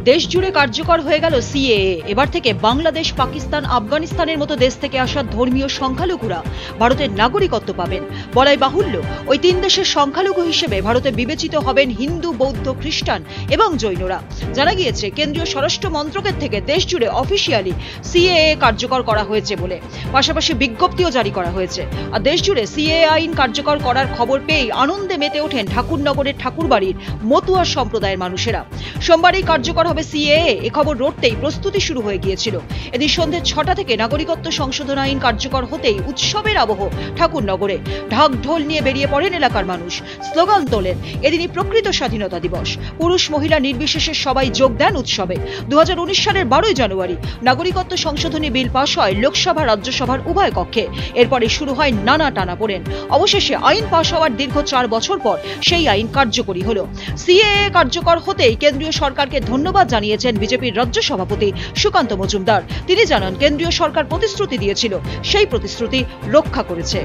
দেশ জুড়ে কার্যকর হয়ে গেল সিএএ। এবার থেকে বাংলাদেশ, পাকিস্তান, আফগানিস্তানের মতো দেশ থেকে আসা ধর্মীয় সংখ্যালঘুরা ভারতের নাগরিকত্ব পাবেন। বলাই বাহুল্য, ওই তিন দেশের সংখ্যালঘু হিসেবে ভারতে বিবেচিত হবেন হিন্দু, বৌদ্ধ, খ্রিস্টান এবং জৈনরা। জানা গিয়েছে, কেন্দ্রীয় স্বরাষ্ট্র মন্ত্রকের থেকে দেশ জুড়ে অফিসিয়ালি সিএএ কার্যকর করা হয়েছে বলে পাশাপাশি বিজ্ঞপ্তিও জারি করা হয়েছে। আর দেশ জুড়ে সিএএ আইন কার্যকর করার খবর পেয়েই আনন্দে মেতে ওঠেন ঠাকুরনগরের ঠাকুরবাড়ির মতুয়া সম্প্রদায়ের মানুষেরা। সোমবারই কার্যকর হবে সিএএ, এ খবর রটতেই প্রস্তুতি শুরু হয়ে গিয়েছিল। এদিন সন্ধ্যে 6টা থেকে নাগরিকত্ব সংশোধন আইন কার্যকর হতেই উৎসবের আবহ ঠাকুরনগরে। ঢাক ঢোল নিয়ে বেরিয়ে পড়েন এলাকার মানুষ, স্লোগান তোলেন। এদিনই প্রকৃত স্বাধীনতা দিবস। পুরুষ মহিলা নির্বিশেষে সবাই যোগ দেন উৎসবে। 2019 সালের 12ই জানুয়ারি নাগরিকত্ব সংশোধনী বিল পাশ হয় লোকসভা রাজ্যসভার উভয় কক্ষে। এরপরে শুরু হয় নানা টানাপোড়েন। অবশেষে আইন পাশ হওয়ার দীর্ঘ 4 বছর পর সেই আইন কার্যকরী হলো। সিএএ কার্যকর হতেই কেন্দ্রীয় সরকারকে ধন্যবাদ জানিয়েছেন বিজেপির রাজ্য সভাপতি সুকান্ত মজুমদার। তিনি জানান, কেন্দ্রীয় সরকার প্রতিশ্রুতি দিয়েছিল, সেই প্রতিশ্রুতি রক্ষা করেছে।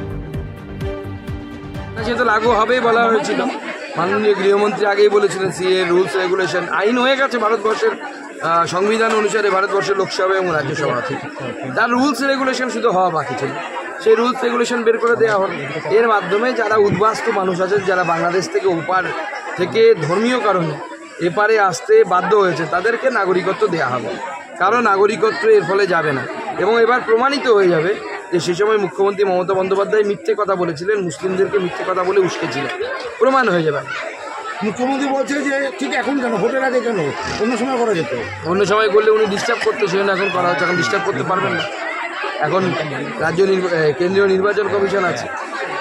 সেটা লাগু হবেই বলা হয়েছিল। মাননীয় গৃহমন্ত্রী আগেই বলেছিলেন সিএ রুলস রেগুলেশন আইন হয়ে গেছে ভারতবর্ষের সংবিধান অনুসারে, ভারতবর্ষের লোকসভা এবং রাজ্যসভা থেকে। তার রুলস রেগুলেশন শুধু হওয়া বাকি ছিল। সেই রুলস রেগুলেশন বের করে দেওয়া হল। এর মাধ্যমে যারা উদ্বাস্তু মানুষ আছেন, যারা বাংলাদেশ থেকে ওপার থেকে ধর্মীয় কারণে এপারে আসতে বাধ্য হয়েছে, তাদেরকে নাগরিকত্ব দেওয়া হবে। কারো নাগরিকত্ব এর ফলে যাবে না। এবং এবার প্রমাণিত হয়ে যাবে যে সে সময় মুখ্যমন্ত্রী মমতা বন্দ্যোপাধ্যায় মিথ্যে কথা বলেছিলেন, মুসলিমদেরকে মিথ্যে কথা বলে উস্কেছিলেন। প্রমাণ হয়ে যাবে। মুখ্যমন্ত্রী বলছে যে ঠিক এখন কেন, ভোটের আগে কেন, অন্য সময় করা যেত। অন্য সময় করলে উনি ডিস্টার্ব করতে, সেজন্য এখন করা হচ্ছে। এখন ডিস্টার্ব করতে পারবেন না। এখন কেন্দ্রীয় নির্বাচন কমিশন আছে।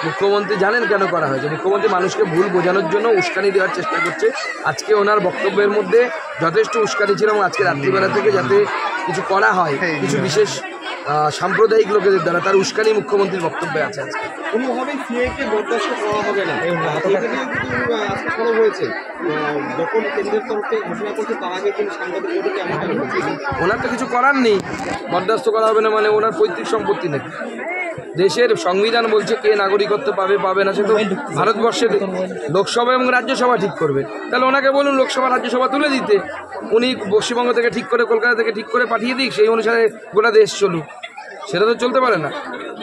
মুখ্যমন্ত্রী জানেন কেন করা হয়েছে। মুখ্যমন্ত্রী মানুষকে ভুল বোঝানোর জন্য উস্কানি দেওয়ার চেষ্টা করছে। আজকে ওনার বক্তব্যের মধ্যে যথেষ্ট উস্কানি ছিল এবং আজকে রাত্রিবেলা থেকে যাতে কিছু করা হয় কিছু বিশেষ সাম্প্রদায়িক লোকেদের দ্বারা, তার উস্কানি মুখ্যমন্ত্রীর বক্তব্যে আছে। আজকে কোনোভাবেই সিএকে বরদাস্ত করা হবে না হয়েছে। যখন কেন্দ্রের তরফ থেকে ঘোষণা করছে তার আগে কিন্তু সাংবাদিক ওনার তো কিছু করার নেই। বরদাস্ত করা হবে না মানে ওনার পৈতৃক সম্পত্তি নাকি? দেশের সংবিধান বলছে কে নাগরিকত্ব পাবে পাবে না, সে তো ভারতবর্ষের লোকসভা এবং রাজ্যসভা ঠিক করবে। তাহলে ওনাকে বলুন লোকসভা রাজ্যসভা তুলে দিতে। উনি পশ্চিমবঙ্গ থেকে ঠিক করে, কলকাতা থেকে ঠিক করে পাঠিয়ে দিক, সেই অনুসারে গোটা দেশ চলুক। সেটা তো চলতে পারে না।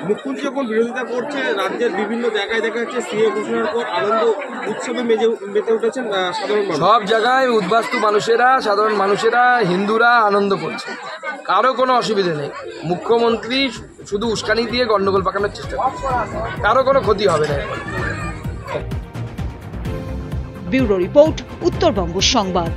মুখ্যমন্ত্রী যখন বিরোধিতা করছে, রাজ্যের বিভিন্ন জায়গায় দেখা যাচ্ছে সিএ ঘোষণার পর আনন্দ উৎসবে মেতে উঠেছেন সাধারণ মানুষ। সব জায়গায় উদ্বাস্তু মানুষেরা, সাধারণ মানুষেরা, হিন্দুরা আনন্দ করছে। কারো কোনো অসুবিধা নেই। মুখ্যমন্ত্রী শুধু উস্কানি দিয়ে গন্ডগোল পাকানোর চেষ্টা করছে। কারো কোনো ক্ষতি হবে না। ব্যুরো রিপোর্ট, উত্তরবঙ্গ সংবাদ।